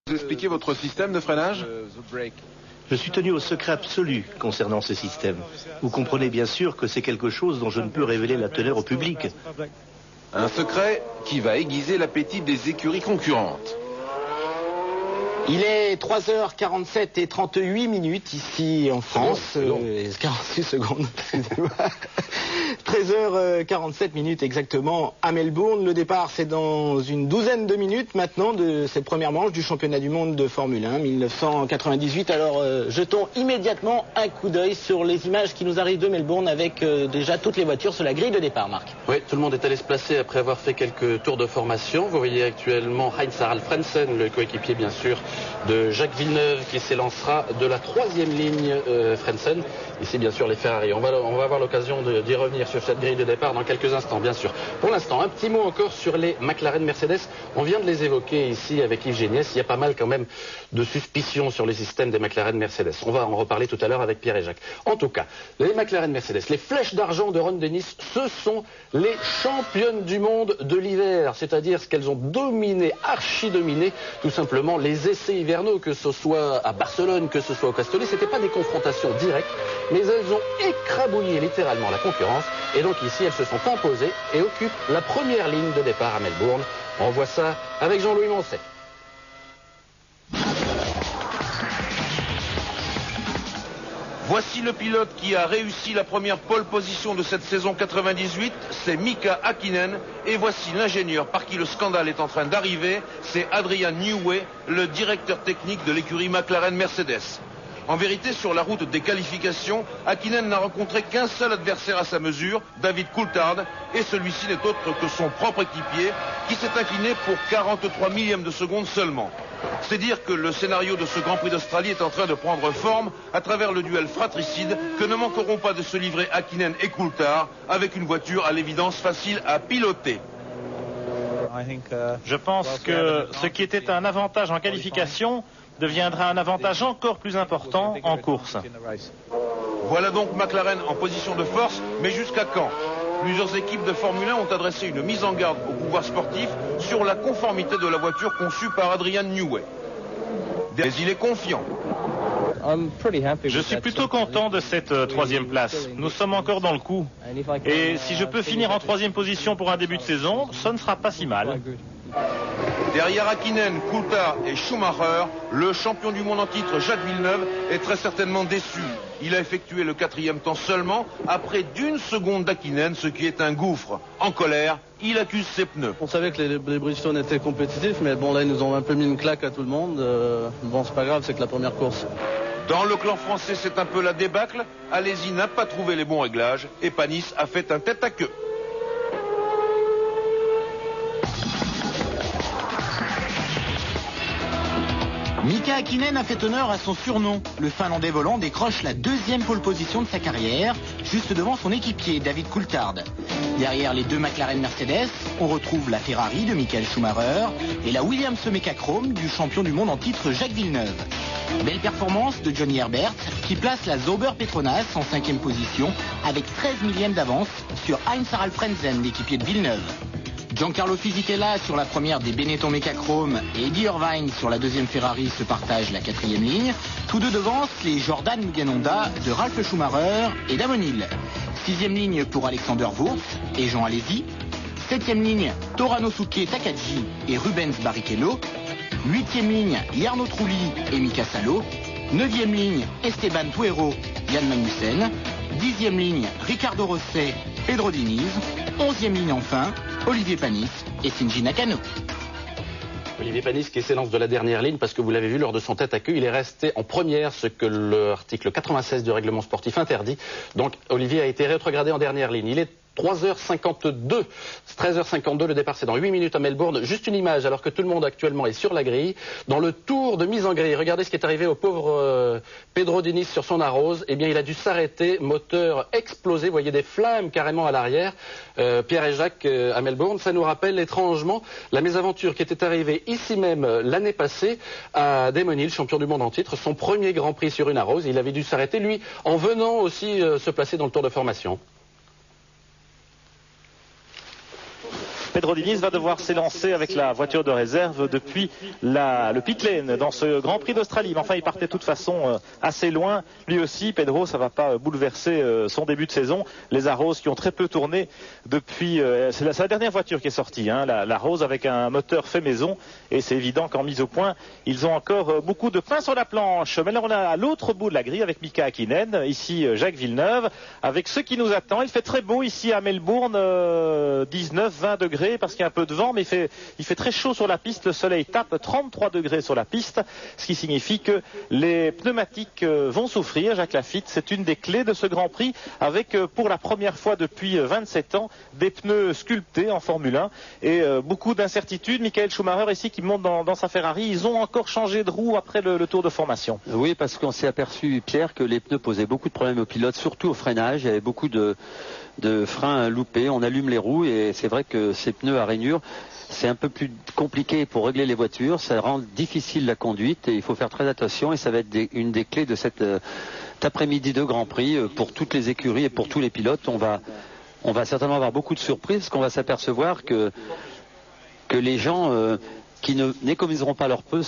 Vous expliquez votre système de freinage? Je suis tenu au secret absolu concernant ce système. Vous comprenez bien sûr que c'est quelque chose dont je ne peux révéler la teneur au public. Un secret qui va aiguiser l'appétit des écuries concurrentes. Il est 3h47 et 38 minutes ici en France. 46 secondes. 13h47 minutes exactement à Melbourne. Le départ, c'est dans une douzaine de minutes maintenant de cette première manche du championnat du monde de Formule 1 1998. Alors jetons immédiatement un coup d'œil sur les images qui nous arrivent de Melbourne avec déjà toutes les voitures sur la grille de départ, Marc. Oui, tout le monde est allé se placer après avoir fait quelques tours de formation. Vous voyez actuellement Heinz-Harald Frentzen, le coéquipier bien sûr de Jacques Villeneuve, qui s'élancera de la troisième ligne Frentzen. Ici bien sûr les Ferrari. On va avoir l'occasion d'y revenir sur cette grille de départ dans quelques instants bien sûr. Pour l'instant, un petit mot encore sur les McLaren Mercedes. On vient de les évoquer ici avec Yves Géniès. Il y a pas mal quand même de suspicions sur les systèmes des McLaren Mercedes. On va en reparler tout à l'heure avec Pierre et Jacques. En tout cas, les McLaren Mercedes, les flèches d'argent de Ron Dennis, ce sont les championnes du monde de l'hiver. C'est-à-dire ce qu'elles ont dominé, archi-dominé, tout simplement les essais hivernaux, que ce soit à Barcelone, que ce soit au Castellet. C'était pas des confrontations directes, mais elles ont écrabouillé littéralement la concurrence. Et donc ici, elles se sont imposées et occupent la première ligne de départ à Melbourne. On voit ça avec Jean-Louis Moncet. Voici le pilote qui a réussi la première pole position de cette saison 98, c'est Mika Häkkinen. Et voici l'ingénieur par qui le scandale est en train d'arriver, c'est Adrian Newey, le directeur technique de l'écurie McLaren Mercedes. En vérité, sur la route des qualifications, Häkkinen n'a rencontré qu'un seul adversaire à sa mesure, David Coulthard, et celui-ci n'est autre que son propre équipier, qui s'est incliné pour 43 millièmes de seconde seulement. C'est dire que le scénario de ce Grand Prix d'Australie est en train de prendre forme à travers le duel fratricide que ne manqueront pas de se livrer Häkkinen et Coulthard, avec une voiture à l'évidence facile à piloter. Je pense que ce qui était un avantage en qualification deviendra un avantage encore plus important en course. Voilà donc McLaren en position de force, mais jusqu'à quand? Plusieurs équipes de Formule 1 ont adressé une mise en garde au pouvoir sportif sur la conformité de la voiture conçue par Adrian Newey. Mais il est confiant. Je suis plutôt content de cette troisième place. Nous sommes encore dans le coup. Et si je peux finir en troisième position pour un début de saison, ce ne sera pas si mal. Derrière Häkkinen, Coulthard et Schumacher, le champion du monde en titre Jacques Villeneuve est très certainement déçu. Il a effectué le 4e temps seulement après d'1 seconde d'Häkkinen, ce qui est un gouffre. En colère, il accuse ses pneus. On savait que les Bridgestone étaient compétitifs, mais bon là ils nous ont un peu mis une claque à tout le monde. Bon c'est pas grave, c'est que la première course. Dans le clan français, c'est un peu la débâcle. Alési n'a pas trouvé les bons réglages et Panis a fait un tête-à-queue. Mika Häkkinen a fait honneur à son surnom. Le Finlandais volant décroche la 2e pole position de sa carrière, juste devant son équipier David Coulthard. Derrière les deux McLaren Mercedes, on retrouve la Ferrari de Michael Schumacher et la Williams Mecachrome du champion du monde en titre Jacques Villeneuve. Belle performance de Johnny Herbert qui place la Sauber Petronas en 5e position avec 13 millièmes d'avance sur Heinz-Harald Frentzen, l'équipier de Villeneuve. Giancarlo Fisichella sur la première des Benetton Mecachrome et Eddie Irvine sur la 2e Ferrari se partagent la 4e ligne. Tous deux devancent les Jordan Muganonda de Ralf Schumacher et Damon Hill. 6e ligne pour Alexander Wurz et Jean Alesi. 7e ligne Toranosuke Takagi et Rubens Barrichello. 8e ligne Jarno Trulli et Mika Salo. 9e ligne Esteban Tuero, Jan Magnussen. 10e ligne Riccardo Rosset, Pedro Diniz. 11e ligne enfin Olivier Panis et Shinji Nakano. Olivier Panis qui s'élance de la dernière ligne parce que vous l'avez vu lors de son tête-à-queue, il est resté en première, ce que l'article 96 du règlement sportif interdit. Donc Olivier a été rétrogradé en dernière ligne. Il est 3h52, 13h52, le départ c'est dans 8 minutes à Melbourne. Juste une image alors que tout le monde actuellement est sur la grille. Dans le tour de mise en grille, regardez ce qui est arrivé au pauvre Pedro Diniz sur son arrose. Eh bien il a dû s'arrêter, moteur explosé, vous voyez des flammes carrément à l'arrière. Pierre et Jacques à Melbourne, ça nous rappelle étrangement la mésaventure qui était arrivée ici même l'année passée à Damon Hill, champion du monde en titre, son premier Grand Prix sur une arrose. Il avait dû s'arrêter lui en venant aussi se placer dans le tour de formation. Pedro Pedro Diniz va devoir s'élancer avec la voiture de réserve depuis le pit lane dans ce Grand Prix d'Australie. Mais enfin, il partait de toute façon assez loin. Lui aussi, Pedro, ça va pas bouleverser son début de saison. Les Arrows qui ont très peu tourné depuis... c'est la dernière voiture qui est sortie, hein, la Rose avec un moteur fait maison. Et c'est évident qu'en mise au point, ils ont encore beaucoup de pain sur la planche. Mais là, on a à l'autre bout de la grille avec Mika Hakkinen. Ici, Jacques Villeneuve. Avec ce qui nous attend, il fait très beau ici à Melbourne, 19-20 degrés parce qu'il y a un peu de vent, mais il fait très chaud sur la piste. Le soleil tape 33 degrés sur la piste, ce qui signifie que les pneumatiques vont souffrir. Jacques Laffite, c'est une des clés de ce Grand Prix avec pour la première fois depuis 27 ans des pneus sculptés en Formule 1 et beaucoup d'incertitudes. Michael Schumacher ici qui monte dans sa Ferrari, ils ont encore changé de roue après le tour de formation. Oui, parce qu'on s'est aperçu, Pierre, que les pneus posaient beaucoup de problèmes aux pilotes, surtout au freinage. Il y avait beaucoup de freins loupés. On allume les roues et c'est vrai que ces pneus à rainures, c'est un peu plus compliqué pour régler les voitures. Ça rend difficile la conduite et il faut faire très attention. Et ça va être une des clés de cet après-midi de Grand Prix pour toutes les écuries et pour tous les pilotes. On va certainement avoir beaucoup de surprises parce qu'on va s'apercevoir que les gens qui n'économiseront pas leurs pneus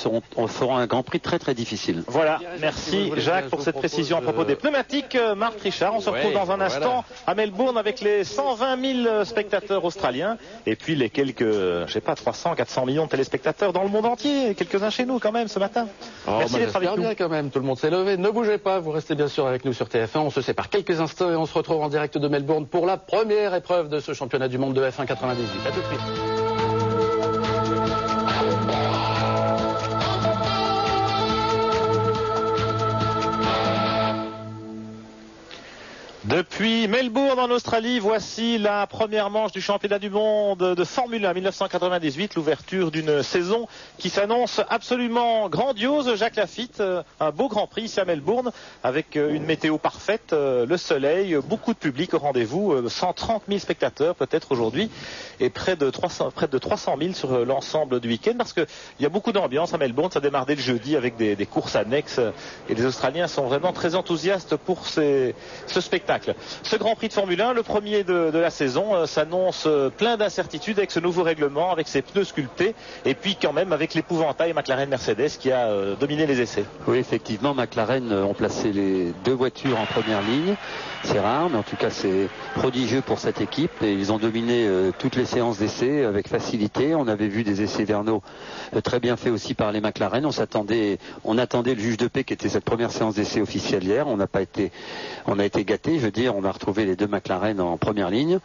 feront un Grand Prix très très difficile. Voilà, merci Jacques pour cette précision à propos des pneumatiques. Marc Richard, on se retrouve dans un instant à Melbourne avec les 120 000 spectateurs australiens et puis les quelques, 300, 400 millions de téléspectateurs dans le monde entier, quelques-uns chez nous quand même ce matin. Merci d'être avec nous. Bien quand même, tout le monde s'est levé. Ne bougez pas, vous restez bien sûr avec nous sur TF1. On se sépare quelques instants et on se retrouve en direct de Melbourne pour la première épreuve de ce championnat du monde de F1 98. À tout de suite. Depuis Melbourne en Australie, voici la première manche du championnat du monde de Formule 1 1998, l'ouverture d'une saison qui s'annonce absolument grandiose. Jacques Laffite, un beau Grand Prix ici à Melbourne avec une météo parfaite, le soleil, beaucoup de public au rendez-vous, 130 000 spectateurs peut-être aujourd'hui et près de 300 000 sur l'ensemble du week-end parce qu'il y a beaucoup d'ambiance à Melbourne. Ça démarre dès le jeudi avec des courses annexes et les Australiens sont vraiment très enthousiastes pour ce spectacle. Ce Grand Prix de Formule 1, le premier de la saison, s'annonce plein d'incertitudes avec ce nouveau règlement, avec ses pneus sculptés, et puis quand même avec l'épouvantail McLaren-Mercedes qui a dominé les essais. Oui, effectivement, McLaren ont placé les deux voitures en première ligne. C'est rare, mais en tout cas c'est prodigieux pour cette équipe et ils ont dominé toutes les séances d'essais avec facilité. On avait vu des essais vernaux très bien faits aussi par les McLaren. On attendait le juge de paix qui était cette première séance d'essais officielle hier. On a été gâtés, je veux dire, on a retrouvé les deux McLaren en première ligne.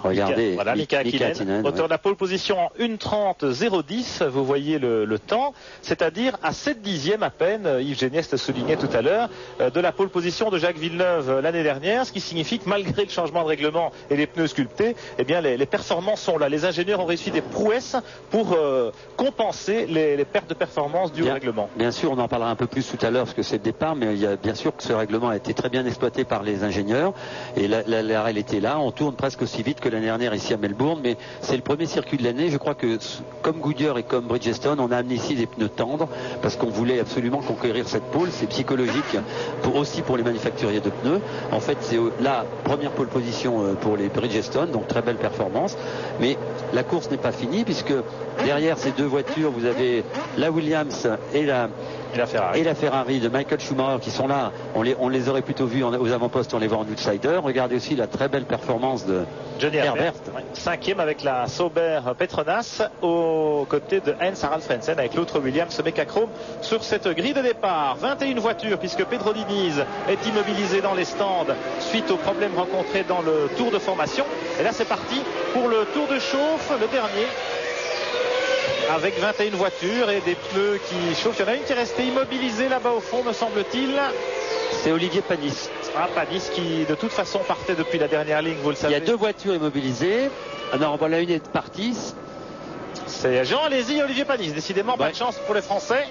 Regardez, Mika Hakkinen, auteur de la pole position en 1:30.010, vous voyez le temps, c'est-à-dire à 7 dixièmes à peine, Yves Géniès le soulignait tout à l'heure, de la pole position de Jacques Villeneuve l'année dernière, ce qui signifie que malgré le changement de règlement et les pneus sculptés, eh bien les performances sont là. Les ingénieurs ont réussi des prouesses pour compenser les pertes de performance dues au règlement. Bien sûr, on en parlera un peu plus tout à l'heure parce que c'est le départ, mais il y a bien sûr que ce règlement a été très bien exploité par les ingénieurs et la règle était là, on tourne presque aussi vite que l'année dernière ici à Melbourne, mais c'est le premier circuit de l'année. Je crois que comme Goodyear et comme Bridgestone, on a amené ici des pneus tendres parce qu'on voulait absolument conquérir cette pole. C'est psychologique aussi pour les manufacturiers de pneus. En fait, c'est la première pole position pour les Bridgestone, donc très belle performance. Mais la course n'est pas finie puisque derrière ces deux voitures, vous avez la Williams et la Ferrari de Michael Schumacher qui sont là. On les aurait plutôt vus aux avant-postes, on les voit en outsider. Regardez aussi la très belle performance de Johnny Herbert, cinquième avec la Sauber Petronas aux côtés de Heinz-Harald Frentzen avec l'autre Williams Mecachrome sur cette grille de départ. 21 voitures puisque Pedro Diniz est immobilisé dans les stands suite aux problèmes rencontrés dans le tour de formation. Et là c'est parti pour le tour de chauffe, le dernier, avec 21 voitures et des pneus qui chauffent. Il y en a une qui est restée immobilisée là-bas au fond, me semble-t-il. C'est Olivier Panis. Panis qui de toute façon partait depuis la dernière ligne, vous le savez. Il y a deux voitures immobilisées. Alors voilà, une est partie. C'est Jean Alési et Olivier Panis. Décidément, pas de chance pour les Français.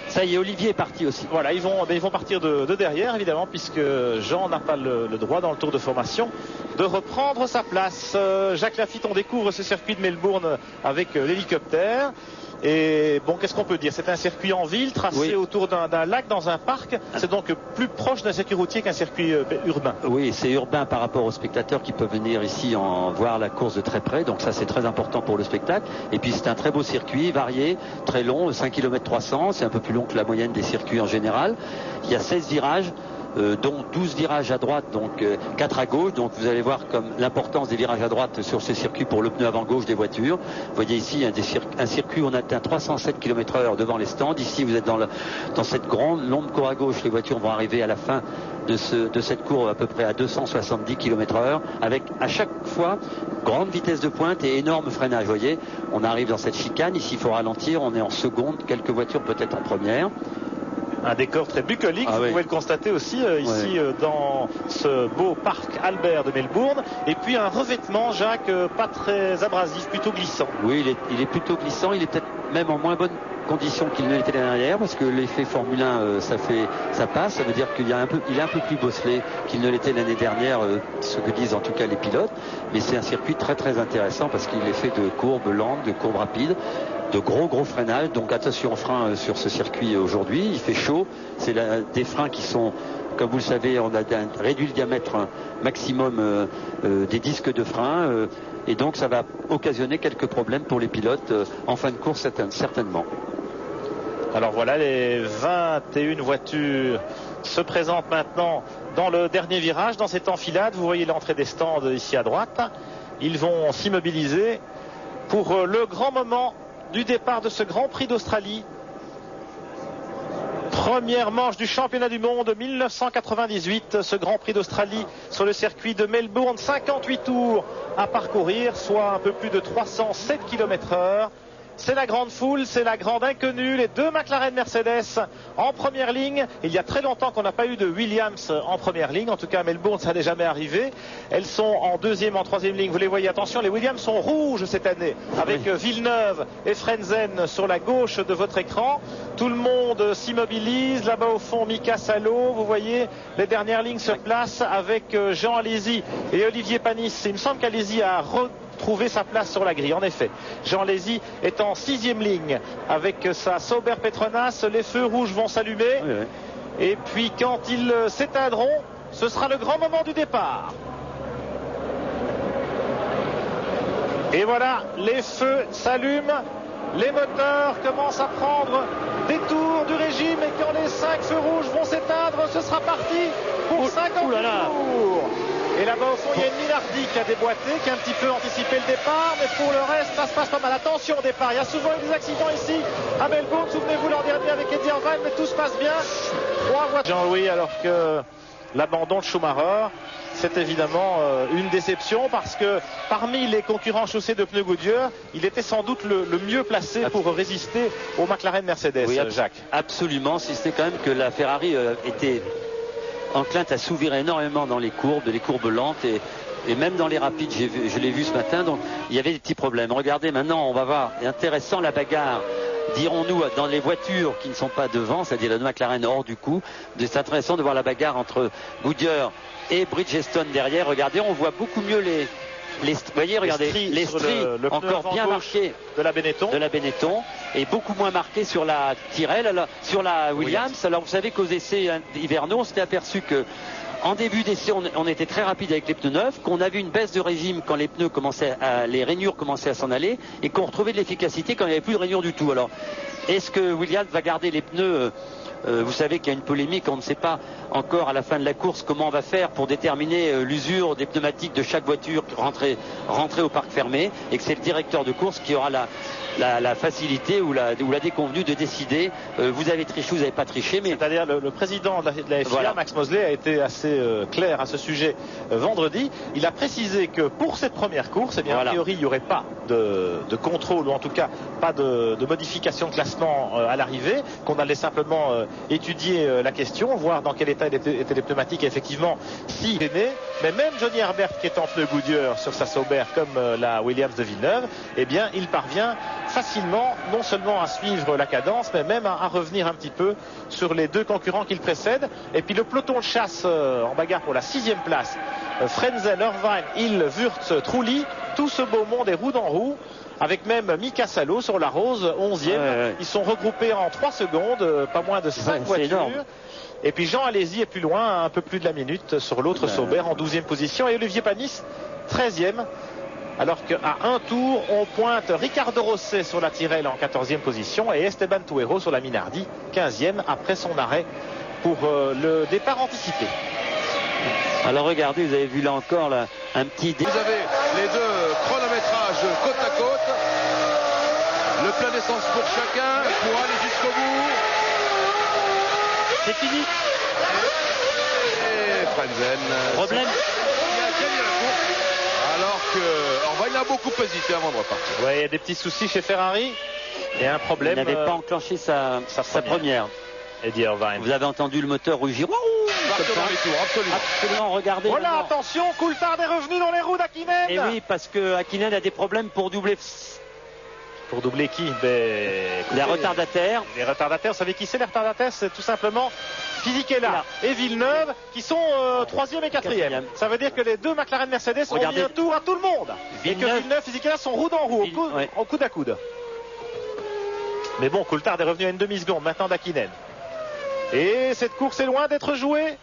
Ça y est, Olivier est parti aussi. Voilà, ils vont partir de derrière évidemment puisque Jean n'a pas le droit dans le tour de formation de reprendre sa place. Jacques Lafitte, on découvre ce circuit de Melbourne avec l'hélicoptère. Et bon, qu'est-ce qu'on peut dire? C'est un circuit en ville, tracé autour d'un lac dans un parc. C'est donc plus proche d'un circuit routier qu'un circuit urbain. Oui, c'est urbain par rapport aux spectateurs qui peuvent venir ici voir la course de très près. Donc ça, c'est très important pour le spectacle. Et puis c'est un très beau circuit, varié, très long, 5 km 300. C'est un peu plus long que la moyenne des circuits en général. Il y a 16 virages. Dont 12 virages à droite, donc 4 à gauche. Donc vous allez voir comme l'importance des virages à droite sur ce circuit pour le pneu avant gauche des voitures. Vous voyez ici un circuit où on atteint 307 km/h devant les stands. Ici vous êtes dans cette grande longue cour à gauche. Les voitures vont arriver à la fin de cette cour à peu près à 270 km/h avec à chaque fois grande vitesse de pointe et énorme freinage. Vous voyez, on arrive dans cette chicane. Ici il faut ralentir. On est en seconde, quelques voitures peut-être en première. Un décor très bucolique, vous pouvez le constater aussi ici dans ce beau parc Albert de Melbourne. Et puis un revêtement, Jacques, pas très abrasif, plutôt glissant. Oui, il est plutôt glissant. Il est peut-être même en moins bonne condition qu'il ne l'était l'année dernière, parce que l'effet Formule 1, ça passe. Ça veut dire qu'il est un peu plus bosselé qu'il ne l'était l'année dernière, ce que disent en tout cas les pilotes. Mais c'est un circuit très très intéressant parce qu'il est fait de courbes lentes, de courbes rapides, de gros freinages. Donc attention au frein sur ce circuit aujourd'hui. Il fait chaud. C'est des freins qui sont, comme vous le savez, on a réduit le diamètre maximum des disques de frein. Et donc ça va occasionner quelques problèmes pour les pilotes en fin de course certainement. Alors voilà, les 21 voitures se présentent maintenant dans le dernier virage, dans cette enfilade. Vous voyez l'entrée des stands ici à droite. Ils vont s'immobiliser pour le grand moment du départ de ce Grand Prix d'Australie. Première manche du championnat du monde 1998, ce Grand Prix d'Australie sur le circuit de Melbourne. 58 tours à parcourir, soit un peu plus de 307 km/h. C'est la grande foule, c'est la grande inconnue, les deux McLaren Mercedes en première ligne. Il y a très longtemps qu'on n'a pas eu de Williams en première ligne, en tout cas à Melbourne ça n'est jamais arrivé. Elles sont en deuxième, en troisième ligne, vous les voyez, attention, les Williams sont rouges cette année, avec Villeneuve et Frentzen sur la gauche de votre écran. Tout le monde s'immobilise, là-bas au fond Mika Salo, vous voyez les dernières lignes se placent avec Jean Alesi et Olivier Panis. Il me semble qu'Alesi a trouver sa place sur la grille. En effet, Jean Alesi est en 6e ligne avec sa Sauber Petronas. Les feux rouges vont s'allumer. Et puis quand ils s'éteindront, ce sera le grand moment du départ. Et voilà, les feux s'allument. Les moteurs commencent à prendre des tours du régime. Et quand les 5 feux rouges vont s'éteindre, ce sera parti pour 50 tours. Et là-bas au fond, il y a une Minardi qui a déboîté, qui a un petit peu anticipé le départ, mais pour le reste, ça se passe pas mal. Attention au départ, il y a souvent eu des accidents ici à Melbourne. Souvenez-vous l'an dernier avec Eddie Irvine, mais tout se passe bien. 3 voitures. Jean-Louis, alors que l'abandon de Schumacher, c'est évidemment une déception parce que parmi les concurrents chaussés de pneus Goodyear, il était sans doute le mieux placé pour résister au McLaren Mercedes. Oui, Jacques. Absolument, si c'était quand même que la Ferrari était enclin à s'ouvrir énormément dans les courbes lentes et même dans les rapides, je l'ai vu ce matin, donc il y avait des petits problèmes. Regardez maintenant, on va voir, intéressant la bagarre, dirons-nous, dans les voitures qui ne sont pas devant, c'est-à-dire le McLaren hors du coup. C'est intéressant de voir la bagarre entre Goodyear et Bridgestone derrière. Regardez, on voit beaucoup mieux vous voyez, regardez, les stries le encore bien marquées de la Benetton et beaucoup moins marquées sur la Tyrrell, sur la Williams. Alors vous savez qu'aux essais hivernaux, on s'était aperçu que en début d'essai, on était très rapide avec les pneus neufs, qu'on avait une baisse de régime quand les pneus les rainures commençaient à s'en aller et qu'on retrouvait de l'efficacité quand il n'y avait plus de rainures du tout. Alors, est-ce que Williams va garder les pneus vous savez qu'il y a une polémique, on ne sait pas encore à la fin de la course comment on va faire pour déterminer l'usure des pneumatiques de chaque voiture rentrée au parc fermé, et que c'est le directeur de course qui aura la facilité ou la déconvenue de décider vous avez triché, vous n'avez pas triché. Mais c'est-à-dire le président de la FIA, voilà. Max Mosley, a été assez clair à ce sujet vendredi. Il a précisé que pour cette première course, eh bien, voilà, a priori il n'y aurait pas de contrôle, ou en tout cas pas de modification de classement refroidissement à l'arrivée, qu'on allait simplement étudier la question, voir dans quel état étaient les pneumatiques, et effectivement, si gêné. Mais même Johnny Herbert, qui est en pneu Goodyear sur sa Sauber comme la Williams de Villeneuve, eh bien, il parvient facilement, non seulement à suivre la cadence, mais même à revenir un petit peu sur les deux concurrents qui le précèdent. Et puis le peloton de chasse en bagarre pour la 6e place, Frentzen, Irvine, Hill, Wurz, Trulli, tout ce beau monde est roue dans roue, avec même Mika Salo sur la Rose, 11e. Ils sont regroupés en 3 secondes, pas moins de 5 voitures. Énorme. Et puis Jean Alési est plus loin, un peu plus de la minute sur l'autre Sauber en 12e position, et Olivier Panis 13e. Alors qu'à un tour, on pointe Ricardo Rosset sur la Tyrrell en 14e position et Esteban Tuero sur la Minardi, 15e, après son arrêt pour le départ anticipé. Alors regardez, vous avez vu là encore là, un petit... Vous avez les deux chronométrages côte à côte. Le plein d'essence pour chacun, pour aller jusqu'au bout. C'est fini. Et Frentzen. Problème. Il a gagné la course. Alors que il a beaucoup hésité avant de repartir. Oui, il y a des petits soucis chez Ferrari. Et un problème. Il n'avait pas enclenché sa première. Eddie Irvine. Vous avez entendu le moteur rugir. Absolument, regardez. Voilà, attention, Coulthard est revenu dans les roues d'Hakkinen. Et oui, parce que Hakkinen a des problèmes pour doubler. Pour doubler qui? Les retardataires. Les retardataires, vous savez qui c'est les retardataires? C'est tout simplement Fisichella et Villeneuve qui sont 3e et 4e. Ça veut dire que les deux McLaren Mercedes ont mis un tour à tout le monde. Villeneuve. Et que Villeneuve et Fisichella sont roue dans roue, au coude à coude. Mais bon, Coulthard est revenu à une demi-seconde maintenant d'Hakkinen. Et cette course est loin d'être jouée.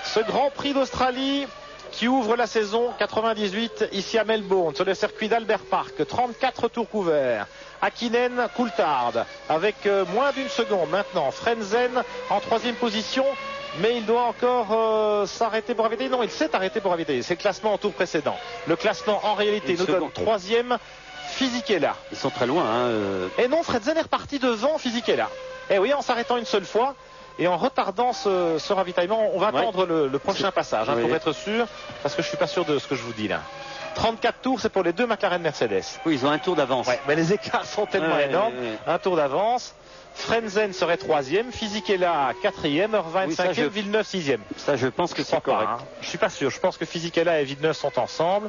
Ce Grand Prix d'Australie qui ouvre la saison 98 ici à Melbourne sur le circuit d'Albert Park, 34 tours couverts. Hakkinen, Coulthard avec moins d'une seconde maintenant. Frentzen en 3e position, mais il doit encore s'arrêter pour ravitailler. Non, il s'est arrêté pour ravitailler. C'est le classement en tour précédent. Le classement en réalité nous donne 3e Fisichella. Ils sont très loin. Et non, Frentzen est reparti devant Fisichella. Et oui, en s'arrêtant une seule fois. Et en retardant ce ravitaillement, on va attendre le prochain passage pour être sûr, parce que je suis pas sûr de ce que je vous dis là. 34 tours, c'est pour les deux McLaren Mercedes. Oui, ils ont un tour d'avance. Mais les écarts sont tellement énormes. Un tour d'avance. Frentzen serait 3e, Fisichella 4e, Irvine 5e, Villeneuve 6e. Ça, je pense que c'est correct. Je suis pas sûr. Je pense que Fisichella et Villeneuve sont ensemble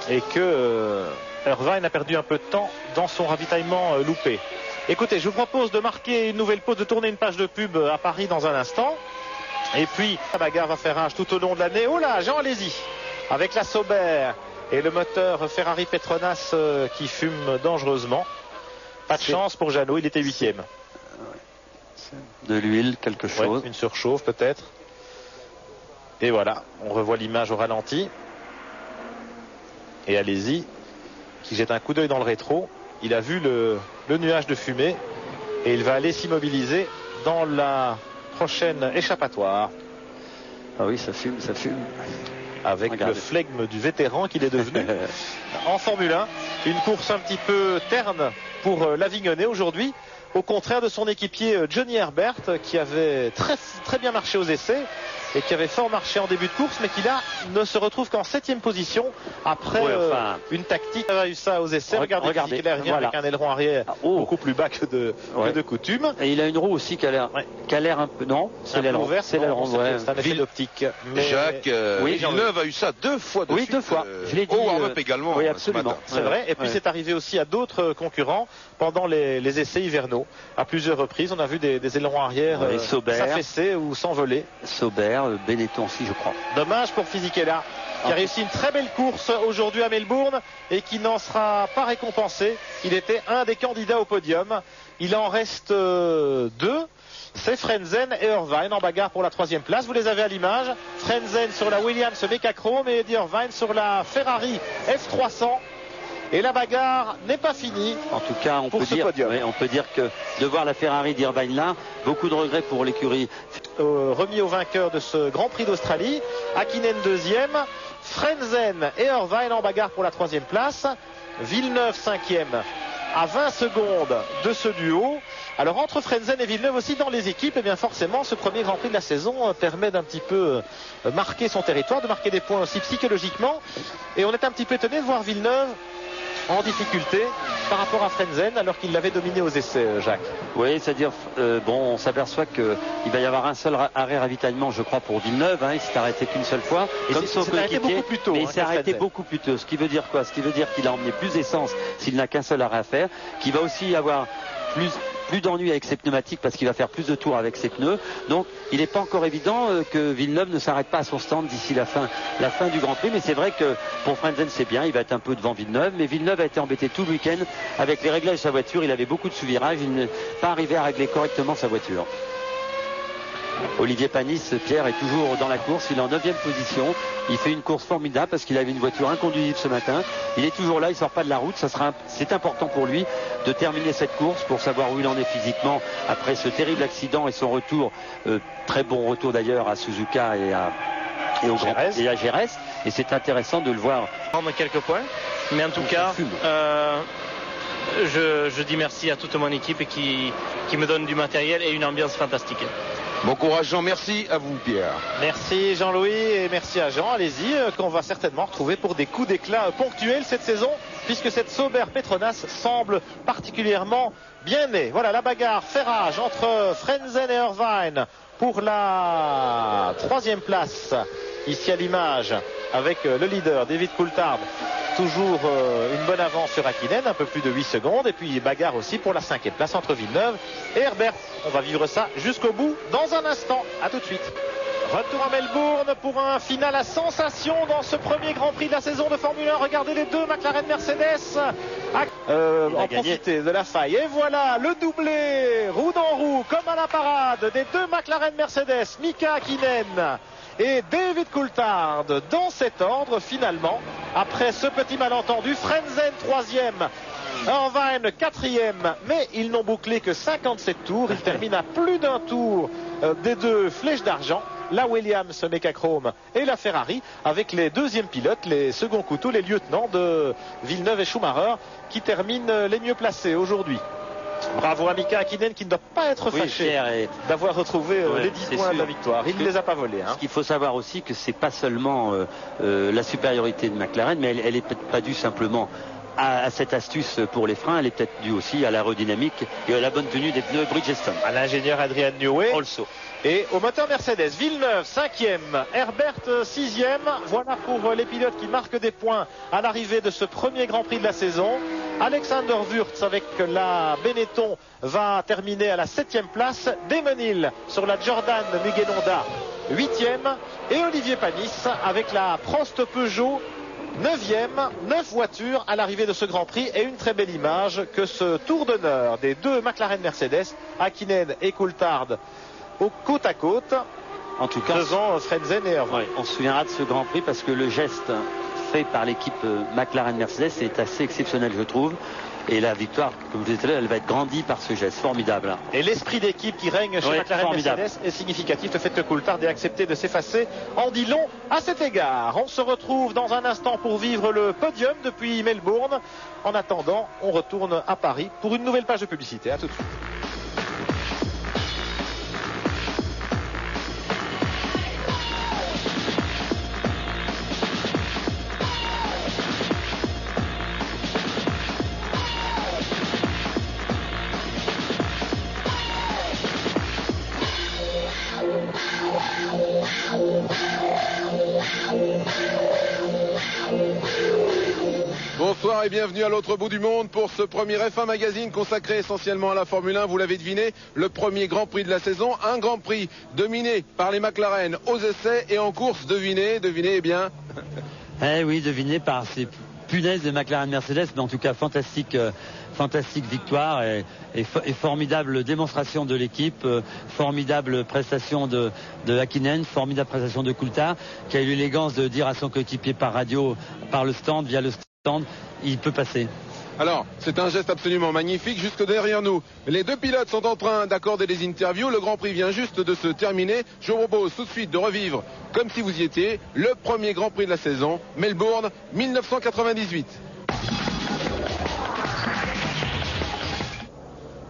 et que Irvine a perdu un peu de temps dans son ravitaillement loupé. Écoutez, je vous propose de marquer une nouvelle pause, de tourner une page de pub à Paris dans un instant. Et puis, la bagarre va faire rage tout au long de l'année. Oh là, Jean, allez-y. Avec la Sauber et le moteur Ferrari Petronas qui fume dangereusement. Pas de chance pour Jeannot, il était 8e. De l'huile, quelque chose. Une surchauffe peut-être. Et voilà, on revoit l'image au ralenti. Et allez-y, qui jette un coup d'œil dans le rétro. Il a vu le nuage de fumée et il va aller s'immobiliser dans la prochaine échappatoire. Ah oui, ça fume, ça fume. Avec le flegme du vétéran qu'il est devenu en Formule 1. Une course un petit peu terne pour l'Avignonnais aujourd'hui, au contraire de son équipier Johnny Herbert, qui avait très bien marché aux essais et qui avait fort marché en début de course, mais qui là ne se retrouve qu'en 7e position après une tactique. Il a eu ça aux essais. Regardez, il revient avec un aileron arrière beaucoup plus bas que de coutume. Et il a une roue aussi qui a l'air un peu... Non, c'est l'aileron vert, c'est l'aileron. C'est un effet d'optique. Mais Jacques, Villeneuve a eu ça 2 fois de suite. Oui, 2 fois. Je l'ai dit. Au warm-up également. Oui, absolument. C'est vrai. Et puis c'est arrivé aussi à d'autres concurrents pendant les essais hivernaux. À plusieurs reprises, on a vu des ailerons arrière s'affaisser ou s'envoler. Sauber, Benetton aussi, je crois. Dommage pour Fisichella, qui a réussi une très belle course aujourd'hui à Melbourne et qui n'en sera pas récompensé. Il était un des candidats au podium. Il en reste 2. C'est Frentzen et Irvine en bagarre pour la 3e place. Vous les avez à l'image. Frentzen sur la Williams Mecachrome et Eddie Irvine sur la Ferrari F300. Et la bagarre n'est pas finie. En tout cas, on peut dire que de voir la Ferrari d'Irvine là, beaucoup de regrets pour l'écurie. Remis au vainqueur de ce Grand Prix d'Australie. Hakkinen 2e. Frentzen et Irvine en bagarre pour la 3e place. Villeneuve 5e à 20 secondes de ce duo. Alors entre Frentzen et Villeneuve aussi dans les équipes, et bien forcément ce premier Grand Prix de la saison permet d'un petit peu marquer son territoire, de marquer des points aussi psychologiquement. Et on est un petit peu étonné de voir Villeneuve en difficulté par rapport à Frentzen alors qu'il l'avait dominé aux essais, Jacques. Oui, c'est-à-dire, on s'aperçoit qu'il va y avoir un seul arrêt ravitaillement, je crois, pour Villeneuve. Il s'est arrêté qu'une seule fois. Et comme son coéquipier, mais il s'est arrêté beaucoup plus tôt. Ce qui veut dire quoi? Ce qui veut dire qu'il a emmené plus d'essence s'il n'a qu'un seul arrêt à faire, qu'il va aussi avoir plus d'ennuis avec ses pneumatiques parce qu'il va faire plus de tours avec ses pneus. Donc il n'est pas encore évident que Villeneuve ne s'arrête pas à son stand d'ici la fin du Grand Prix. Mais c'est vrai que pour Frentzen c'est bien, il va être un peu devant Villeneuve. Mais Villeneuve a été embêté tout le week-end avec les réglages de sa voiture. Il avait beaucoup de sous-virages, il n'est pas arrivé à régler correctement sa voiture. Olivier Panis, Pierre, est toujours dans la course, il est en 9e position, il fait une course formidable parce qu'il avait une voiture inconduisible ce matin, il est toujours là, il ne sort pas de la route, c'est important pour lui de terminer cette course pour savoir où il en est physiquement après ce terrible accident et son retour, très bon retour d'ailleurs à Suzuka et à Jerez, et c'est intéressant de le voir prendre quelques points, mais en tout cas je dis merci à toute mon équipe qui me donne du matériel et une ambiance fantastique. Bon courage Jean, merci à vous Pierre. Merci Jean-Louis et merci à Jean. Allez-y, qu'on va certainement retrouver pour des coups d'éclat ponctuels cette saison, puisque cette Sauber Petronas semble particulièrement bien née. Voilà la bagarre, fait rage entre Frentzen et Irvine pour la 3e place. Ici à l'image, avec le leader David Coulthard. Toujours une bonne avance sur Hakkinen, un peu plus de 8 secondes. Et puis bagarre aussi pour la 5e place entre Villeneuve et Herbert. On va vivre ça jusqu'au bout dans un instant. A tout de suite. Retour à Melbourne pour un final à sensation dans ce premier Grand Prix de la saison de Formule 1. Regardez les deux McLaren Mercedes en profiter de la faille. Et voilà le doublé roue dans roue comme à la parade des deux McLaren Mercedes, Mika Hakkinen et David Coulthard dans cet ordre finalement. Après ce petit malentendu, Frentzen 3e, Irvine 4e, mais ils n'ont bouclé que 57 tours. Ils terminent à plus d'un tour des deux flèches d'argent, la Williams Mecachrome et la Ferrari, avec les deuxièmes pilotes, les seconds couteaux, les lieutenants de Villeneuve et Schumacher qui terminent les mieux placés aujourd'hui. Bravo à Mika Hakkinen qui ne doit pas être fâché d'avoir retrouvé les 10 points de la victoire. Il ne les a pas volés. Ce qu'il faut savoir aussi, que c'est pas seulement la supériorité de McLaren, mais elle est peut-être pas due simplement à cette astuce pour les freins, elle est peut-être due aussi à l'aérodynamique et à la bonne tenue des pneus Bridgestone. À l'ingénieur Adrian Newey. Also. Et au moteur Mercedes, Villeneuve 5e, Herbert 6e. Voilà pour les pilotes qui marquent des points à l'arrivée de ce premier Grand Prix de la saison. Alexander Wurz avec la Benetton va terminer à la 7e place. Damon Hill sur la Jordan Mugen Honda 8e. Et Olivier Panis avec la Prost Peugeot 9e, 9 voitures à l'arrivée de ce Grand Prix et une très belle image que ce tour d'honneur des deux McLaren Mercedes, Hakkinen et Coulthard au côte à côte, en tout cas, devant Frentzen et Irvine. On se souviendra de ce Grand Prix parce que le geste fait par l'équipe McLaren Mercedes est assez exceptionnel, je trouve. Et la victoire, comme je disais tout à l'heure, elle va être grandie par ce geste formidable. Et l'esprit d'équipe qui règne chez McLaren Mercedes est significatif. Le fait que Coulthard ait accepté de s'effacer en dit long à cet égard. On se retrouve dans un instant pour vivre le podium depuis Melbourne. En attendant, on retourne à Paris pour une nouvelle page de publicité. À tout de suite. Bonsoir et bienvenue à l'autre bout du monde pour ce premier F1 Magazine consacré essentiellement à la Formule 1. Vous l'avez deviné, le premier Grand Prix de la saison, un Grand Prix dominé par les McLaren aux essais et en course. Devinez, eh bien. Eh oui, deviné par ces punaises de McLaren Mercedes, mais en tout cas fantastique victoire et formidable démonstration de l'équipe, formidable prestation de Hakkinen, formidable prestation de Coulthard, qui a eu l'élégance de dire à son coéquipier par radio, via le stand, il peut passer. Alors, c'est un geste absolument magnifique, juste derrière nous. Les deux pilotes sont en train d'accorder des interviews. Le Grand Prix vient juste de se terminer. Je vous propose tout de suite de revivre, comme si vous y étiez, le premier Grand Prix de la saison, Melbourne 1998.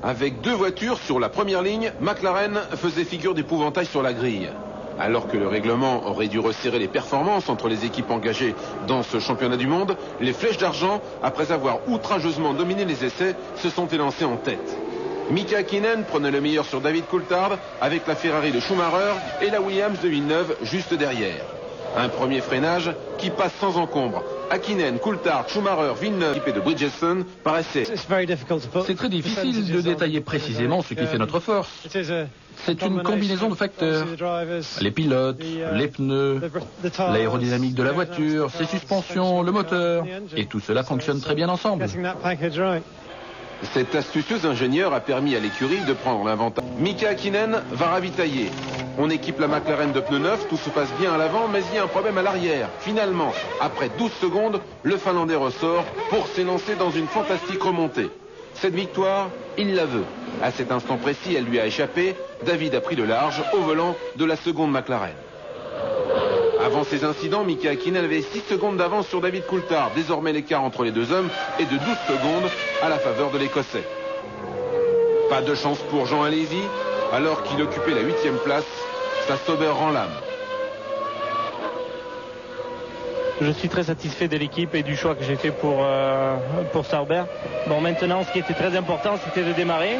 Avec deux voitures sur la première ligne, McLaren faisait figure d'épouvantail sur la grille. Alors que le règlement aurait dû resserrer les performances entre les équipes engagées dans ce championnat du monde, les Flèches d'Argent, après avoir outrageusement dominé les essais, se sont élancées en tête. Mika Hakkinen prenait le meilleur sur David Coulthard avec la Ferrari de Schumacher et la Williams de Villeneuve juste derrière. Un premier freinage qui passe sans encombre. Hakkinen, Coulthard, Schumacher, Villeneuve et de Bridgestone paraissaient. C'est très difficile de détailler précisément ce qui fait notre force. C'est une combinaison de facteurs. Les pilotes, les pneus, l'aérodynamique de la voiture, ses suspensions, le moteur. Et tout cela fonctionne très bien ensemble. Cet astucieux ingénieur a permis à l'écurie de prendre l'avantage. Mika Hakkinen va ravitailler. On équipe la McLaren de pneus neufs, tout se passe bien à l'avant, mais il y a un problème à l'arrière. Finalement, après 12 secondes, le Finlandais ressort pour s'élancer dans une fantastique remontée. Cette victoire, il la veut. À cet instant précis, elle lui a échappé. David a pris le large au volant de la seconde McLaren. Avant ces incidents, Mika Hakkinen avait 6 secondes d'avance sur David Coulthard. Désormais, l'écart entre les deux hommes est de 12 secondes à la faveur de l'Écossais. Pas de chance pour Jean Alesi, alors qu'il occupait la 8e place. Sa Sauber rend l'âme. Je suis très satisfait de l'équipe et du choix que j'ai fait pour Sauber. Bon, maintenant, ce qui était très important, c'était de démarrer,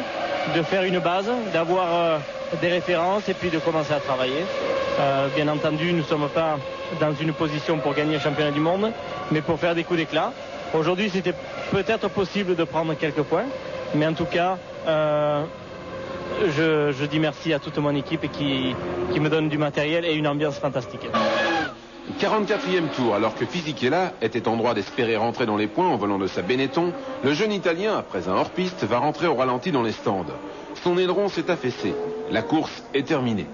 de faire une base, d'avoir des références et puis de commencer à travailler. Bien entendu, nous ne sommes pas dans une position pour gagner le championnat du monde, mais pour faire des coups d'éclat. Aujourd'hui, c'était peut-être possible de prendre quelques points, mais en tout cas, je dis merci à toute mon équipe qui me donne du matériel et une ambiance fantastique. 44e tour, alors que Fisichella était en droit d'espérer rentrer dans les points en volant de sa Benetton, le jeune Italien, après un hors-piste, va rentrer au ralenti dans les stands. Son aileron s'est affaissé. La course est terminée.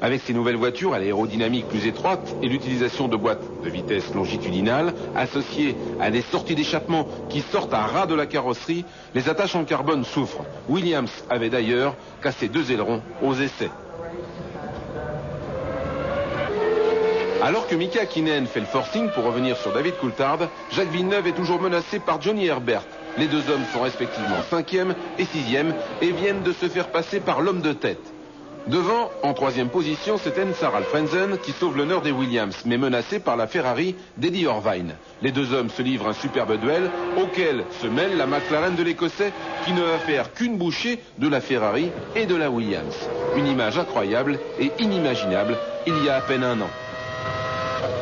Avec ces nouvelles voitures à l'aérodynamique plus étroite et l'utilisation de boîtes de vitesse longitudinales associées à des sorties d'échappement qui sortent à ras de la carrosserie, les attaches en carbone souffrent. Williams avait d'ailleurs cassé 2 ailerons aux essais. Alors que Mika Hakkinen fait le forcing pour revenir sur David Coulthard, Jacques Villeneuve est toujours menacé par Johnny Herbert. Les deux hommes sont respectivement 5e et 6e et viennent de se faire passer par l'homme de tête. Devant, en 3e position, c'est Ensar Alfrensen qui sauve l'honneur des Williams, mais menacé par la Ferrari d'Eddie Irvine. Les deux hommes se livrent un superbe duel auquel se mêle la McLaren de l'Écossais qui ne va faire qu'une bouchée de la Ferrari et de la Williams. Une image incroyable et inimaginable il y a à peine un an.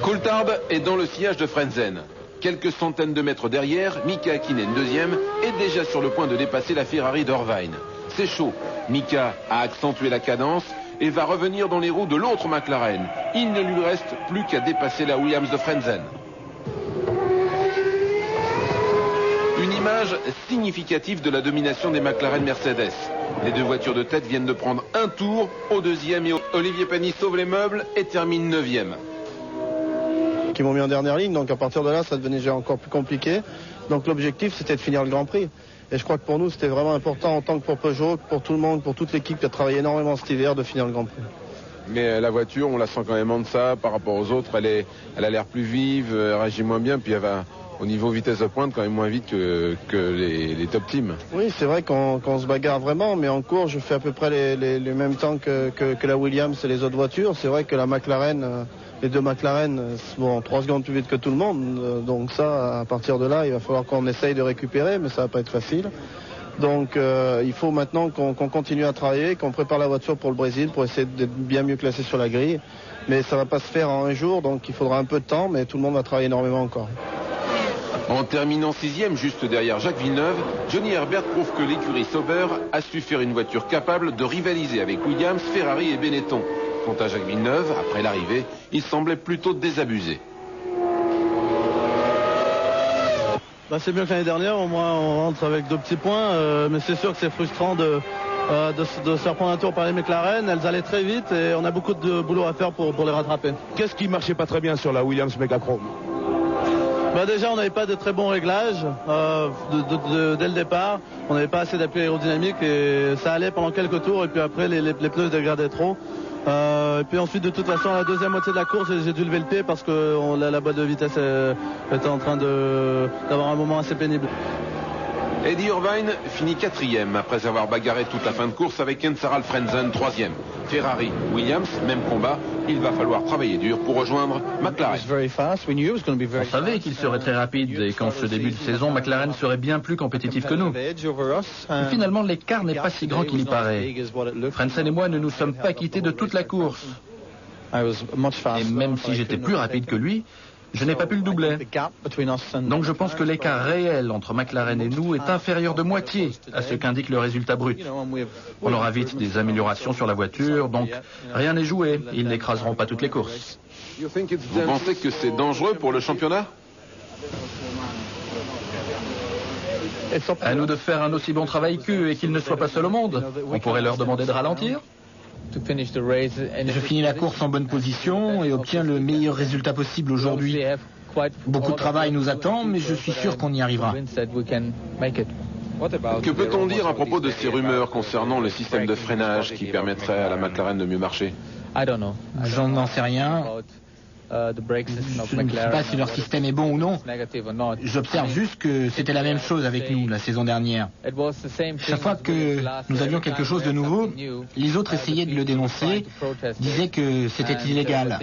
Coulthard est dans le sillage de Frentzen. Quelques centaines de mètres derrière, Mika Hakkinen 2e est déjà sur le point de dépasser la Ferrari d'Irvine. C'est chaud. Mika a accentué la cadence et va revenir dans les roues de l'autre McLaren. Il ne lui reste plus qu'à dépasser la Williams de Frentzen. Une image significative de la domination des McLaren Mercedes. Les deux voitures de tête viennent de prendre un tour au 2e et Olivier Panis sauve les meubles et termine 9e. Qui m'ont mis en dernière ligne, donc à partir de là ça devenait déjà encore plus compliqué. Donc l'objectif c'était de finir le Grand Prix. Et je crois que pour nous c'était vraiment important en tant que pour Peugeot, pour tout le monde, pour toute l'équipe qui a travaillé énormément cet hiver de finir le Grand Prix. Mais la voiture, on la sent quand même en deçà par rapport aux autres, elle a l'air plus vive, elle réagit moins bien, puis elle va au niveau vitesse de pointe quand même moins vite que les top teams. Oui, c'est vrai qu'on se bagarre vraiment, mais en cours je fais à peu près les mêmes temps que la Williams et les autres voitures. C'est vrai que la McLaren... Les deux McLaren, bon, 3 secondes plus vite que tout le monde. Donc ça, à partir de là, il va falloir qu'on essaye de récupérer, mais ça va pas être facile. Donc il faut maintenant qu'on continue à travailler, qu'on prépare la voiture pour le Brésil, pour essayer d'être bien mieux classé sur la grille. Mais ça va pas se faire en un jour, donc il faudra un peu de temps, mais tout le monde va travailler énormément encore. En terminant 6e, juste derrière Jacques Villeneuve, Johnny Herbert prouve que l'écurie Sauber a su faire une voiture capable de rivaliser avec Williams, Ferrari et Benetton. Quant à Jacques Villeneuve, après l'arrivée, il semblait plutôt désabusé. C'est mieux que l'année dernière, au moins on rentre avec 2 petits points, mais c'est sûr que c'est frustrant de se faire prendre un tour par les McLaren. Elles allaient très vite et on a beaucoup de boulot à faire pour les rattraper. Qu'est-ce qui marchait pas très bien sur la Williams Mecachrome ? Déjà on n'avait pas de très bons réglages dès le départ, on n'avait pas assez d'appui aérodynamique et ça allait pendant quelques tours et puis après les pneus se dégradaient trop. Et puis ensuite de toute façon à la deuxième moitié de la course j'ai dû lever le pied parce que la boîte de vitesse était en train d'avoir un moment assez pénible. Eddie Irvine finit 4e après avoir bagarré toute la fin de course avec Jens-Harald Frentzen 3e. Ferrari, Williams, même combat. Il va falloir travailler dur pour rejoindre McLaren. On savait qu'il serait très rapide et qu'en ce début de saison, McLaren serait bien plus compétitif que nous. Mais finalement, l'écart n'est pas si grand qu'il y paraît. Frentzen et moi ne nous sommes pas quittés de toute la course. Et même si j'étais plus rapide que lui, je n'ai pas pu le doubler. Donc je pense que l'écart réel entre McLaren et nous est inférieur de moitié à ce qu'indique le résultat brut. On aura vite des améliorations sur la voiture, donc rien n'est joué. Ils n'écraseront pas toutes les courses. Vous pensez que c'est dangereux pour le championnat? À nous de faire un aussi bon travail qu'eux et qu'ils ne soient pas seuls au monde. On pourrait leur demander de ralentir. Je finis la course en bonne position et obtiens le meilleur résultat possible aujourd'hui. Beaucoup de travail nous attend, mais je suis sûr qu'on y arrivera. Que peut-on dire à propos de ces rumeurs concernant le système de freinage qui permettrait à la McLaren de mieux marcher? Je n'en sais rien. Je ne sais pas si leur système est bon ou non. J'observe juste que c'était la même chose avec nous la saison dernière. Chaque fois que nous avions quelque chose de nouveau, les autres essayaient de le dénoncer, disaient que c'était illégal.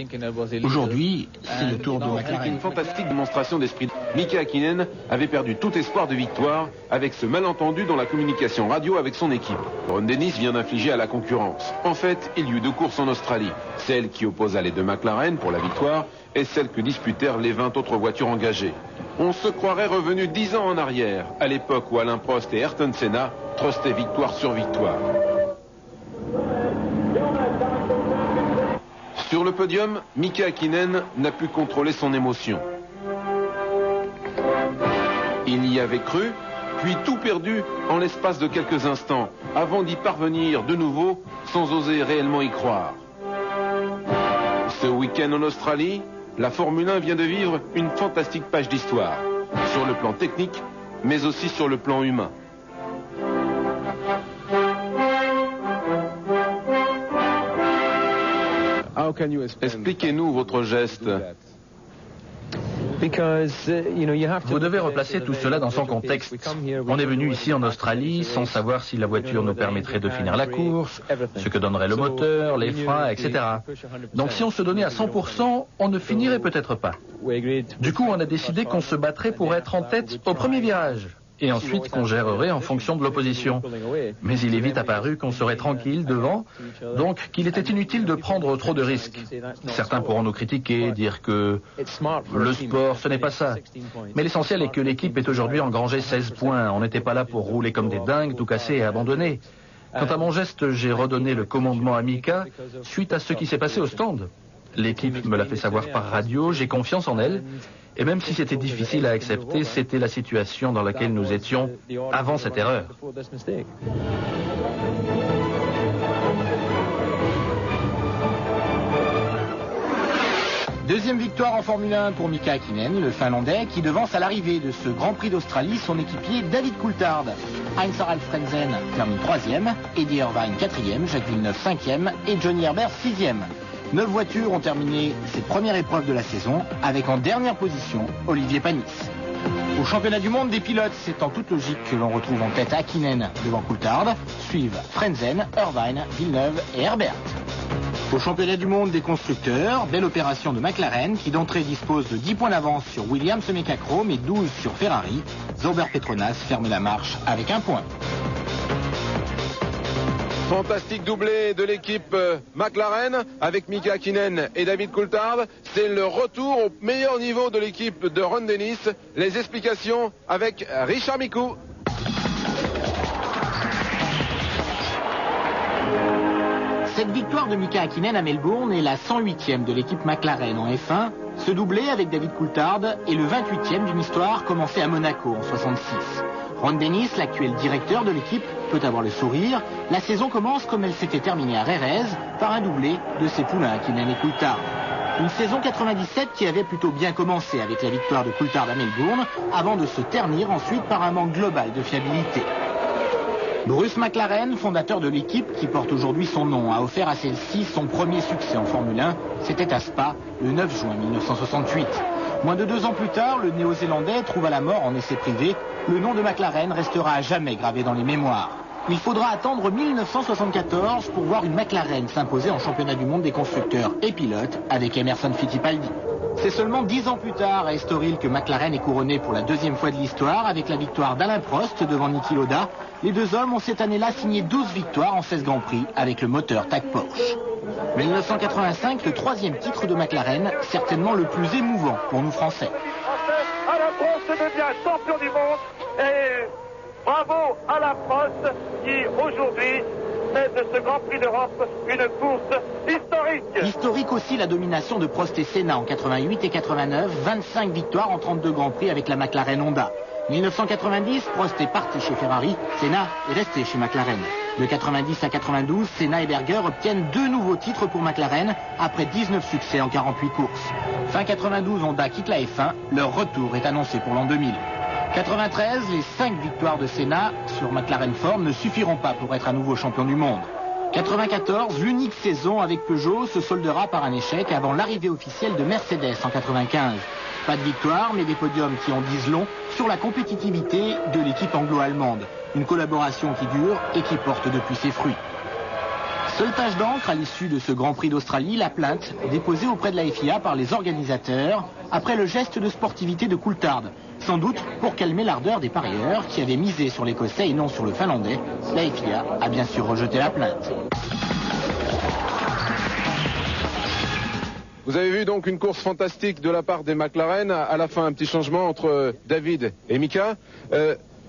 Aujourd'hui, c'est le tour de McLaren. Une fantastique démonstration d'esprit. Mika Hakkinen avait perdu tout espoir de victoire avec ce malentendu dans la communication radio avec son équipe. Ron Dennis vient d'infliger à la concurrence. En fait, il y eut deux courses en Australie. Celle qui opposa les deux McLaren pour la victoire et celle que disputèrent les 20 autres voitures engagées. On se croirait revenu 10 ans en arrière, à l'époque où Alain Prost et Ayrton Senna trustaient victoire sur victoire. Sur le podium, Mika Hakkinen n'a pu contrôler son émotion. Il y avait cru, puis tout perdu en l'espace de quelques instants, avant d'y parvenir de nouveau sans oser réellement y croire. Ce week-end en Australie, la Formule 1 vient de vivre une fantastique page d'histoire, sur le plan technique, mais aussi sur le plan humain. Expliquez-nous votre geste. Vous devez replacer tout cela dans son contexte. On est venu ici en Australie sans savoir si la voiture nous permettrait de finir la course, ce que donnerait le moteur, les freins, etc. Donc si on se donnait à 100%, on ne finirait peut-être pas. Du coup, on a décidé qu'on se battrait pour être en tête au premier virage. Et ensuite qu'on gérerait en fonction de l'opposition. Mais il est vite apparu qu'on serait tranquille devant, donc qu'il était inutile de prendre trop de risques. Certains pourront nous critiquer, dire que le sport, ce n'est pas ça. Mais l'essentiel est que l'équipe est aujourd'hui engrangée 16 points. On n'était pas là pour rouler comme des dingues, tout casser et abandonner. Quant à mon geste, j'ai redonné le commandement à Mika suite à ce qui s'est passé au stand. L'équipe me l'a fait savoir par radio, j'ai confiance en elle. Et même si c'était difficile à accepter, c'était la situation dans laquelle nous étions avant cette erreur. Deuxième victoire en Formule 1 pour Mika Hakkinen, le Finlandais, qui devance à l'arrivée de ce Grand Prix d'Australie son équipier David Coulthard. Heinz-Harald Frentzen termine 3e, Eddie Irvine 4e, Jacques Villeneuve 5e et Johnny Herbert 6e. 9 voitures ont terminé cette première épreuve de la saison, avec en dernière position Olivier Panis. Au championnat du monde des pilotes, c'est en toute logique que l'on retrouve en tête Hakkinen devant Coulthard, suivent Frentzen, Irvine, Villeneuve et Herbert. Au championnat du monde des constructeurs, belle opération de McLaren qui d'entrée dispose de 10 points d'avance sur Williams Mecachrome et 12 sur Ferrari. Zauber Petronas ferme la marche avec 1 point. Fantastique doublé de l'équipe McLaren avec Mika Hakkinen et David Coulthard. C'est le retour au meilleur niveau de l'équipe de Ron Dennis. Les explications avec Richard Micou. Cette victoire de Mika Hakkinen à Melbourne est la 108e de l'équipe McLaren en F1. Ce doublé avec David Coulthard est le 28e d'une histoire commencée à Monaco en 66. Ron Dennis, l'actuel directeur de l'équipe, peut avoir le sourire. La saison commence comme elle s'était terminée à Jerez par un doublé de ses poulains Hakkinen et Coulthard. Une saison 97 qui avait plutôt bien commencé avec la victoire de Coulthard à Melbourne avant de se ternir ensuite par un manque global de fiabilité. Bruce McLaren, fondateur de l'équipe qui porte aujourd'hui son nom, a offert à celle-ci son premier succès en Formule 1. C'était à Spa le 9 juin 1968. Moins de 2 ans plus tard, le Néo-Zélandais trouve à la mort en essai privé. Le nom de McLaren restera à jamais gravé dans les mémoires. Il faudra attendre 1974 pour voir une McLaren s'imposer en championnat du monde des constructeurs et pilotes avec Emerson Fittipaldi. C'est seulement 10 ans plus tard à Estoril que McLaren est couronné pour la 2e fois de l'histoire avec la victoire d'Alain Prost devant Niki Lauda. Les deux hommes ont cette année-là signé 12 victoires en 16 Grands Prix avec le moteur TAG Porsche. 1985, le 3e titre de McLaren, certainement le plus émouvant pour nous Français. Alain Prost devient champion du monde et bravo Alain Prost qui aujourd'hui fait de ce Grand Prix d'Europe une course historique. Historique aussi la domination de Prost et Senna en 88 et 89, 25 victoires en 32 Grands Prix avec la McLaren Honda. 1990, Prost est parti chez Ferrari, Senna est resté chez McLaren. De 90 à 92, Senna et Berger obtiennent 2 nouveaux titres pour McLaren après 19 succès en 48 courses. Fin 92, Honda quitte la F1, leur retour est annoncé pour l'an 2000. 93, les 5 victoires de Senna sur McLaren Ford ne suffiront pas pour être à nouveau champion du monde. 94, l'unique saison avec Peugeot se soldera par un échec avant l'arrivée officielle de Mercedes en 95. Pas de victoire, mais des podiums qui en disent long sur la compétitivité de l'équipe anglo-allemande. Une collaboration qui dure et qui porte depuis ses fruits. Seule tache d'encre à l'issue de ce Grand Prix d'Australie, la plainte déposée auprès de la FIA par les organisateurs après le geste de sportivité de Coulthard. Sans doute pour calmer l'ardeur des parieurs qui avaient misé sur l'Écossais et non sur le Finlandais. La FIA a bien sûr rejeté la plainte. Vous avez vu donc une course fantastique de la part des McLaren. À la fin, un petit changement entre David et Mika.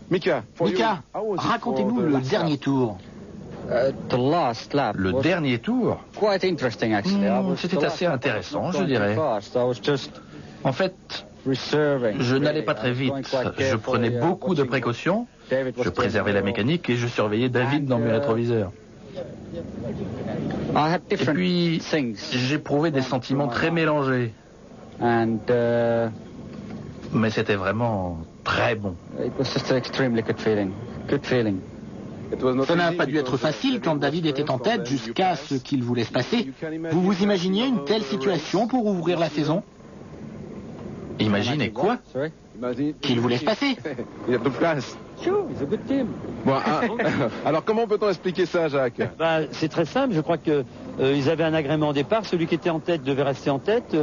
Mika, racontez-nous le dernier tour. Le dernier tour, c'était assez intéressant, je dirais. En fait, je n'allais pas très vite. Je prenais beaucoup de précautions. Je préservais la mécanique et je surveillais David dans mes rétroviseurs. Et puis, j'éprouvais des sentiments très mélangés. Mais c'était vraiment très bon. Ça n'a pas dû être facile quand David était en tête jusqu'à ce qu'il vous laisse passer. Vous vous imaginiez une telle situation pour ouvrir la saison? Imaginez quoi? Qu'il vous laisse passer. Il y a peu de place. Bon, alors comment peut-on expliquer ça, Jacques? C'est très simple, je crois qu'ils avaient un agrément au départ, celui qui était en tête devait rester en tête,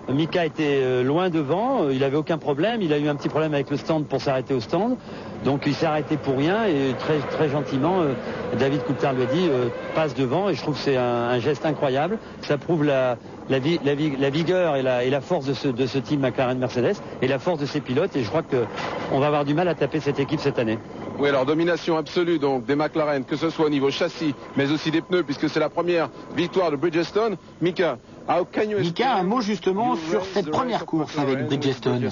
Mika était loin devant, il n'avait aucun problème, il a eu un petit problème avec le stand pour s'arrêter au stand, donc il s'est arrêté pour rien et très, très gentiment, David Coulthard lui a dit passe devant et je trouve que c'est un geste incroyable, ça prouve la vigueur et la force de ce team McLaren Mercedes et la force de ses pilotes et je crois qu'on va avoir du mal à taper cette équipe cette année. Oui, alors domination absolue donc des McLaren, que ce soit au niveau châssis, mais aussi des pneus, puisque c'est la première victoire de Bridgestone. Mika, un mot justement sur cette première course avec Bridgestone.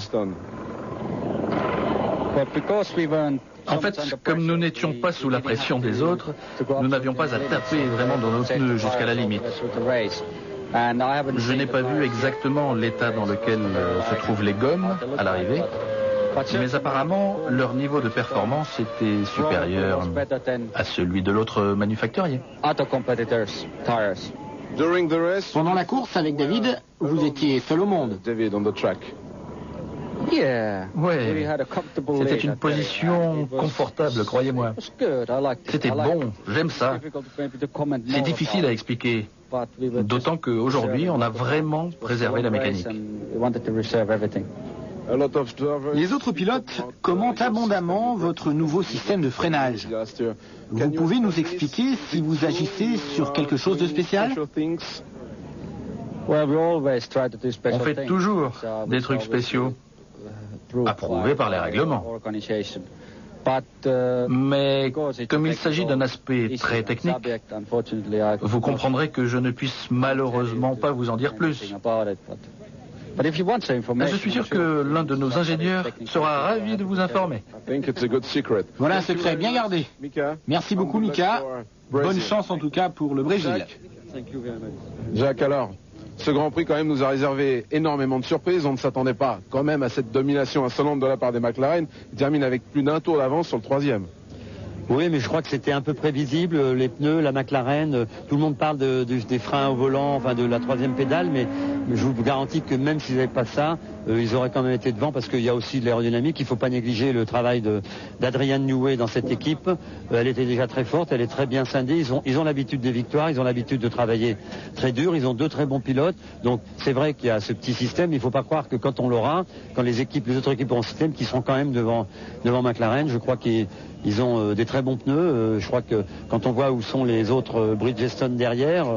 En fait, comme nous n'étions pas sous la pression des autres, nous n'avions pas à taper vraiment dans nos pneus jusqu'à la limite. Je n'ai pas vu exactement l'état dans lequel se trouvent les gommes à l'arrivée, mais apparemment leur niveau de performance était supérieur à celui de l'autre manufacturier. Pendant la course avec David, vous étiez seul au monde. Oui, c'était une position confortable, croyez-moi. C'était bon, j'aime ça. C'est difficile à expliquer, d'autant qu'aujourd'hui, on a vraiment préservé la mécanique. Les autres pilotes commentent abondamment votre nouveau système de freinage. Vous pouvez nous expliquer si vous agissez sur quelque chose de spécial? On fait toujours des trucs spéciaux, approuvés par les règlements. Mais comme il s'agit d'un aspect très technique, vous comprendrez que je ne puisse malheureusement pas vous en dire plus. Je suis sûr que l'un de nos ingénieurs sera ravi de vous informer. Voilà un secret bien gardé. Merci beaucoup, Mika. Bonne chance en tout cas pour le Brésil. Jacques, alors, ce Grand Prix quand même nous a réservé énormément de surprises. On ne s'attendait pas quand même à cette domination insolente de la part des McLaren. Ils terminent avec plus d'un tour d'avance sur le 3e. Oui, mais je crois que c'était un peu prévisible. Les pneus, la McLaren, tout le monde parle des freins au volant, enfin de la troisième pédale, mais je vous garantis que même s'ils n'avaient pas ça, ils auraient quand même été devant parce qu'il y a aussi de l'aérodynamique. Il ne faut pas négliger le travail d'Adrian Newey dans cette équipe. Elle était déjà très forte, elle est très bien scindée. Ils ont l'habitude des victoires, ils ont l'habitude de travailler très dur. Ils ont 2 très bons pilotes. Donc c'est vrai qu'il y a ce petit système. Il ne faut pas croire que quand on l'aura, quand les autres équipes auront un système, qui seront quand même devant McLaren. Je crois qu'ils ont des très bons pneus. Je crois que quand on voit où sont les autres Bridgestone derrière,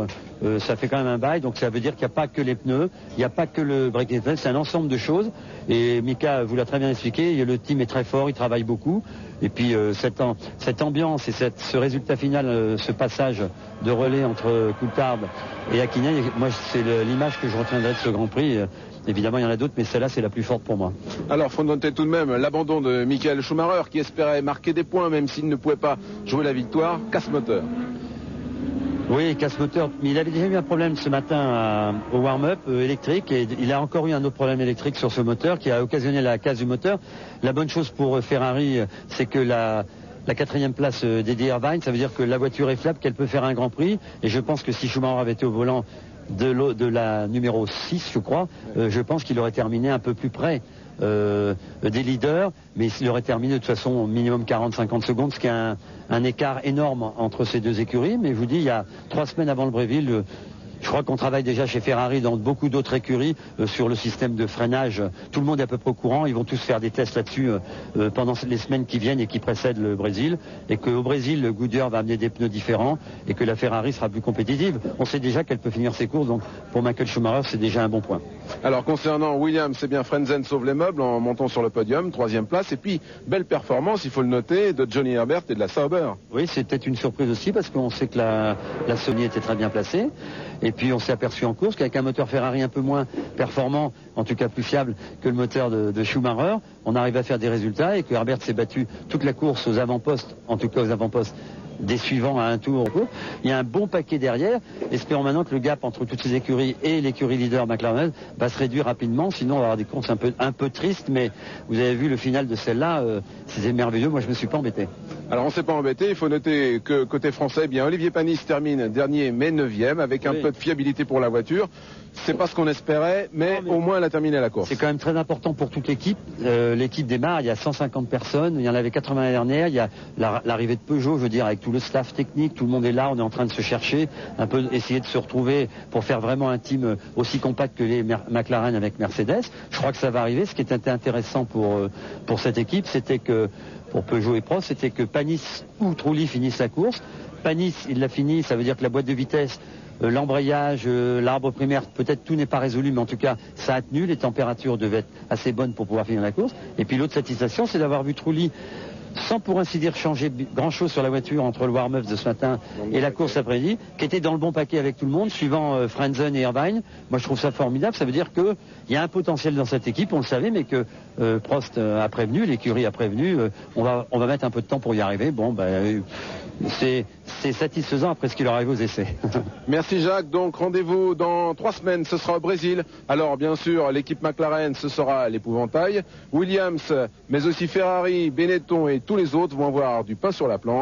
ça fait quand même un bail. Donc ça veut dire qu'il n'y a pas que les pneus, il n'y a pas que le break even, c'est un ensemble de choses. Et Mika vous l'a très bien expliqué, le team est très fort, il travaille beaucoup. Et puis cette ambiance et ce résultat final, ce passage de relais entre Coulthard et Hakkinen, moi c'est l'image que je retiendrai de ce Grand Prix. Évidemment, il y en a d'autres, mais celle-là, c'est la plus forte pour moi. Alors, il faut noter tout de même l'abandon de Michael Schumacher, qui espérait marquer des points, même s'il ne pouvait pas jouer la victoire. Casse-moteur. Oui, casse-moteur. Mais il avait déjà eu un problème ce matin au warm-up électrique, et il a encore eu un autre problème électrique sur ce moteur qui a occasionné la casse du moteur. La bonne chose pour Ferrari, c'est que la 4e place d'Eddie Irvine, ça veut dire que la voiture est fiable, qu'elle peut faire un Grand Prix. Et je pense que si Schumacher avait été au volant de la numéro 6, je crois, je pense qu'il aurait terminé un peu plus près des leaders, mais il aurait terminé de toute façon au minimum 40-50 secondes, ce qui est un écart énorme entre ces 2 écuries. Mais je vous dis, il y a 3 semaines avant le Bréville, je crois qu'on travaille déjà chez Ferrari dans beaucoup d'autres écuries sur le système de freinage. Tout le monde est à peu près au courant. Ils vont tous faire des tests là-dessus pendant les semaines qui viennent et qui précèdent le Brésil. Et qu'au Brésil, le Goodyear va amener des pneus différents et que la Ferrari sera plus compétitive. On sait déjà qu'elle peut finir ses courses. Donc pour Michael Schumacher, c'est déjà un bon point. Alors concernant Williams, c'est bien Frentzen sauve les meubles en montant sur le podium, 3e place. Et puis, belle performance, il faut le noter, de Johnny Herbert et de la Sauber. Oui, c'était une surprise aussi parce qu'on sait que la Sony était très bien placée. Et puis on s'est aperçu en course qu'avec un moteur Ferrari un peu moins performant, en tout cas plus fiable que le moteur de Schumacher, on arrive à faire des résultats et que Herbert s'est battu toute la course aux avant-postes, en tout cas aux avant-postes des suivants à un tour. Il y a un bon paquet derrière. Espérons maintenant que le gap entre toutes ces écuries et l'écurie leader McLaren va se réduire rapidement. Sinon on va avoir des courses un peu tristes. Mais vous avez vu le final de celle-là, c'était merveilleux. Moi je me suis pas embêté. Alors on ne s'est pas embêté. Il faut noter que côté français, bien Olivier Panis termine dernier mais 9e avec un peu de fiabilité pour la voiture. C'est pas ce qu'on espérait, mais au moins elle a terminé la course. C'est quand même très important pour toute l'équipe. L'équipe démarre, il y a 150 personnes, il y en avait 80 l'année dernière, il y a l'arrivée de Peugeot, je veux dire, avec tout le staff technique, tout le monde est là, on est en train de se chercher, un peu essayer de se retrouver pour faire vraiment un team aussi compact que les McLaren avec Mercedes. Je crois que ça va arriver. Ce qui était intéressant pour cette équipe, c'était que, pour Peugeot et Prost, c'était que Panis ou Trulli finissent la course. Panis, il l'a fini, ça veut dire que la boîte de vitesse, l'embrayage, l'arbre primaire, peut-être tout n'est pas résolu, mais en tout cas, ça a tenu. Les températures devaient être assez bonnes pour pouvoir finir la course. Et puis l'autre satisfaction, c'est d'avoir vu Trulli, sans pour ainsi dire changer grand-chose sur la voiture entre le warm-up de ce matin et la course après-midi, qui était dans le bon paquet avec tout le monde, suivant Frentzen et Irvine. Moi, je trouve ça formidable. Ça veut dire qu'il y a un potentiel dans cette équipe, on le savait, mais que Prost a prévenu, l'écurie a prévenu, on va mettre un peu de temps pour y arriver. Bon, c'est satisfaisant après ce qui leur arrive aux essais. Merci Jacques. Donc rendez-vous dans 3 semaines, ce sera au Brésil. Alors bien sûr, l'équipe McLaren, ce sera l'épouvantail. Williams, mais aussi Ferrari, Benetton et tous les autres vont avoir du pain sur la planche.